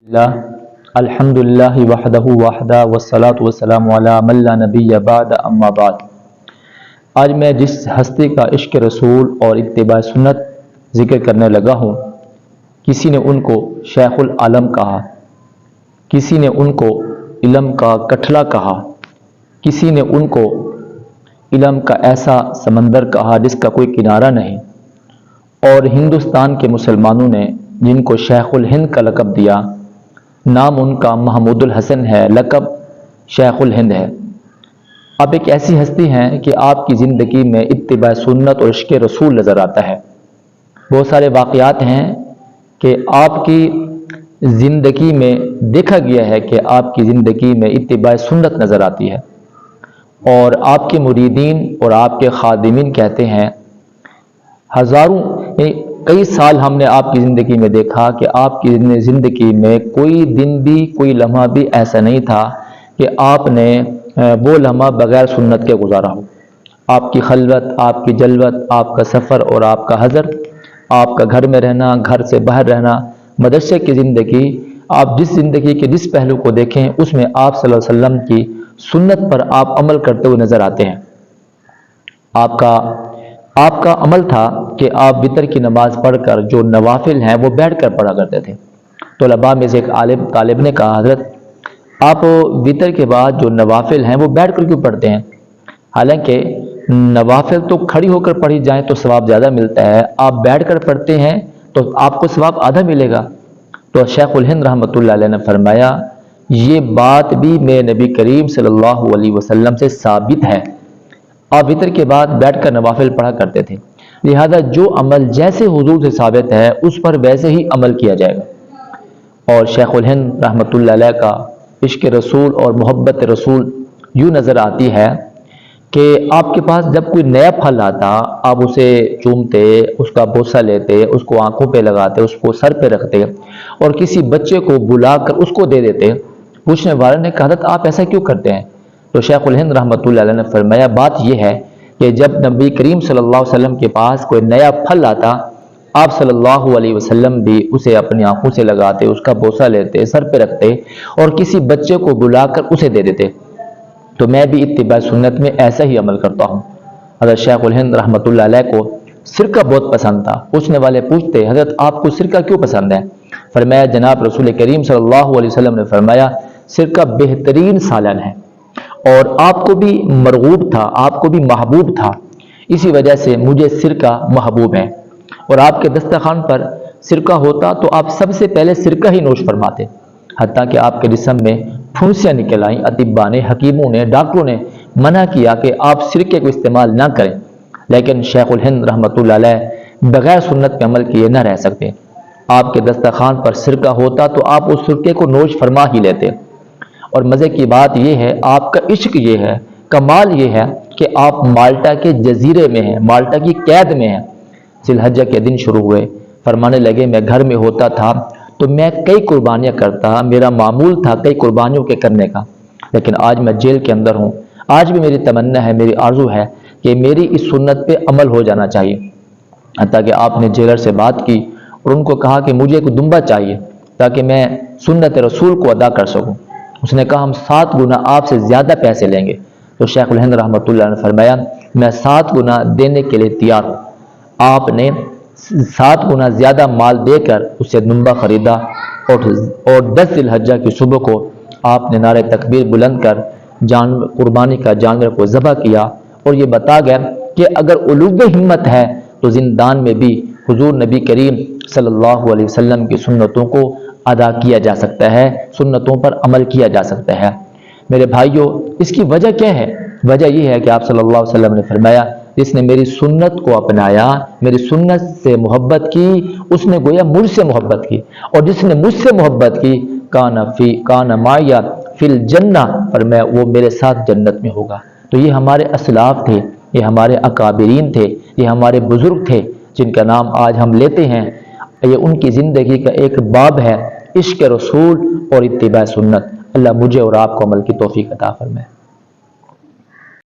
الحمدللہ وحدہ وحدہ والصلاة والسلام علی من لا نبی بعد اما بعد۔ آج میں جس ہستی کا عشق رسول اور اتباع سنت ذکر کرنے لگا ہوں، کسی نے ان کو شیخ العالم کہا، کسی نے ان کو علم کا کٹھلا کہا، کسی نے ان کو علم کا ایسا سمندر کہا جس کا کوئی کنارہ نہیں، اور ہندوستان کے مسلمانوں نے جن کو شیخ الہند کا لقب دیا، نام ان کا محمود الحسن ہے، لقب شیخ الہند ہے۔ آپ ایک ایسی ہستی ہیں کہ آپ کی زندگی میں اتباع سنت اور عشق رسول نظر آتا ہے۔ بہت سارے واقعات ہیں کہ آپ کی زندگی میں دیکھا گیا ہے کہ آپ کی زندگی میں اتباع سنت نظر آتی ہے، اور آپ کے مریدین اور آپ کے خادمین کہتے ہیں ہزاروں کئی سال ہم نے آپ کی زندگی میں دیکھا کہ آپ کی زندگی میں کوئی دن بھی کوئی لمحہ بھی ایسا نہیں تھا کہ آپ نے وہ لمحہ بغیر سنت کے گزارا ہو۔ آپ کی خلوت، آپ کی جلوت، آپ کا سفر اور آپ کا حضر، آپ کا گھر میں رہنا، گھر سے باہر رہنا، مدرسے کی زندگی، آپ جس زندگی کے جس پہلو کو دیکھیں اس میں آپ صلی اللہ علیہ وسلم کی سنت پر آپ عمل کرتے ہوئے نظر آتے ہیں۔ آپ کا عمل تھا کہ آپ وتر کی نماز پڑھ کر جو نوافل ہیں وہ بیٹھ کر پڑھا کرتے تھے۔ طلباء میں سے ایک طالب نے کہا، حضرت آپ وتر کے بعد جو نوافل ہیں وہ بیٹھ کر کیوں پڑھتے ہیں؟ حالانکہ نوافل تو کھڑی ہو کر پڑھی جائیں تو ثواب زیادہ ملتا ہے، آپ بیٹھ کر پڑھتے ہیں تو آپ کو ثواب آدھا ملے گا۔ تو شیخ الہند رحمۃ اللہ علیہ نے فرمایا، یہ بات بھی میرے نبی کریم صلی اللہ علیہ وسلم سے ثابت ہے، آپ وتر کے بعد بیٹھ کر نوافل پڑھا کرتے تھے، لہذا جو عمل جیسے حضور سے ثابت ہے اس پر ویسے ہی عمل کیا جائے گا۔ اور شیخ الہند رحمۃ اللہ علیہ کا عشق رسول اور محبت رسول یوں نظر آتی ہے کہ آپ کے پاس جب کوئی نیا پھل آتا آپ اسے چومتے، اس کا بوسہ لیتے، اس کو آنکھوں پہ لگاتے، اس کو سر پہ رکھتے اور کسی بچے کو بلا کر اس کو دے دیتے۔ پوچھنے والے نے کہا، حضرت آپ ایسا کیوں کرتے ہیں؟ تو شیخ الہند رحمۃ اللہ علیہ نے فرمایا، بات یہ ہے کہ جب نبی کریم صلی اللہ علیہ وسلم کے پاس کوئی نیا پھل آتا آپ صلی اللہ علیہ وسلم بھی اسے اپنی آنکھوں سے لگاتے، اس کا بوسہ لیتے، سر پہ رکھتے اور کسی بچے کو بلا کر اسے دے دیتے۔ تو میں بھی اتباع سنت میں ایسا ہی عمل کرتا ہوں۔ حضرت شیخ الہند رحمۃ اللہ علیہ کو سرکہ بہت پسند تھا۔ پوچھنے والے پوچھتے، حضرت آپ کو سرکہ کیوں پسند ہے؟ فرمایا، جناب رسول کریم صلی اللہ علیہ وسلم نے فرمایا، سرکہ بہترین سالن ہے اور آپ کو بھی مرغوب تھا، آپ کو بھی محبوب تھا، اسی وجہ سے مجھے سرکہ محبوب ہے۔ اور آپ کے دسترخوان پر سرکہ ہوتا تو آپ سب سے پہلے سرکہ ہی نوش فرماتے، حتیٰ کہ آپ کے جسم میں پھنسیاں نکل آئیں، اطباء نے، حکیموں نے، ڈاکٹروں نے منع کیا کہ آپ سرکے کو استعمال نہ کریں، لیکن شیخ الہند رحمۃ اللہ علیہ بغیر سنت کے عمل کیے نہ رہ سکتے۔ آپ کے دسترخوان پر سرکہ ہوتا تو آپ اس سرکے کو نوش فرما ہی لیتے۔ اور مزے کی بات یہ ہے، آپ کا عشق یہ ہے، کمال یہ ہے کہ آپ مالٹا کے جزیرے میں ہیں، مالٹا کی قید میں ہیں۔ ذی الحجہ کے دن شروع ہوئے، فرمانے لگے میں گھر میں ہوتا تھا تو میں کئی قربانیاں کرتا، میرا معمول تھا کئی قربانیوں کے کرنے کا، لیکن آج میں جیل کے اندر ہوں، آج بھی میری تمنا ہے، میری آرزو ہے کہ میری اس سنت پہ عمل ہو جانا چاہیے۔ حتیٰ کہ آپ نے جیلر سے بات کی اور ان کو کہا کہ مجھے ایک دمبا چاہیے تاکہ میں سنت رسول کو ادا کر سکوں۔ اس نے کہا ہم 7 گنا آپ سے زیادہ پیسے لیں گے۔ تو شیخ الہند رحمۃ اللہ نے فرمایا، میں 7 گنا دینے کے لیے تیار ہوں۔ آپ نے 7 گنا زیادہ مال دے کر اس سے دمبا خریدا اور 10 ذی الحجہ کی صبح کو آپ نے نعرہ تکبیر بلند کر قربانی کا جانور کو ذبح کیا، اور یہ بتا گیا کہ اگر علوب ہمت ہے تو زندان میں بھی حضور نبی کریم صلی اللہ علیہ وسلم کی سنتوں کو ادا کیا جا سکتا ہے، سنتوں پر عمل کیا جا سکتا ہے۔ میرے بھائیوں، اس کی وجہ کیا ہے؟ وجہ یہ ہے کہ آپ صلی اللہ علیہ وسلم نے فرمایا، جس نے میری سنت کو اپنایا، میری سنت سے محبت کی، اس نے گویا مجھ سے محبت کی، اور جس نے مجھ سے محبت کی کان معیا فی الجنہ، فرمایا وہ میرے ساتھ جنت میں ہوگا۔ تو یہ ہمارے اسلاف تھے، یہ ہمارے اکابرین تھے، یہ ہمارے بزرگ تھے جن کا نام آج ہم لیتے ہیں۔ یہ ان کی زندگی کا ایک باب ہے، عشق رسول اور اتباع سنت۔ اللہ مجھے اور آپ کو عمل کی توفیق عطا فرمائے۔